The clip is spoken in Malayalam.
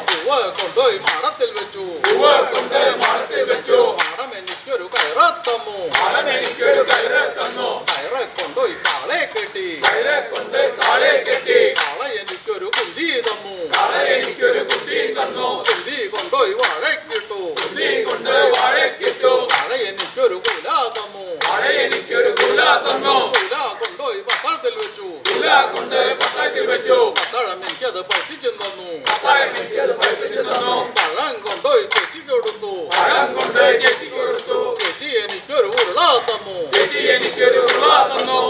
പൂവ് കൊണ്ടുപോയി മാടത്തിൽ വെച്ചു. മാടം എനിക്കൊരു കയറ് തന്നു. കയറെ കൊണ്ടുപോയി കാളെ കെട്ടി. കാള എനിക്കൊരു കുന്തി തന്നു. കുന്തി കൊണ്ടുപോയി വാഴക്കിട്ടു. വാഴ എനിക്കൊരു കുല തന്നു. കുല കൊണ്ടുപോയി പത്താഴത്തിൽ വെച്ചു. പത്താഴം എനിക്കത് പറ്റിച്ചു തന്നു. പഴം കൊണ്ടുപോയി ചേച്ചിക്ക് കൊടുത്തു. ചേച്ചി എനിക്കൊരു ഉരുള തന്നു.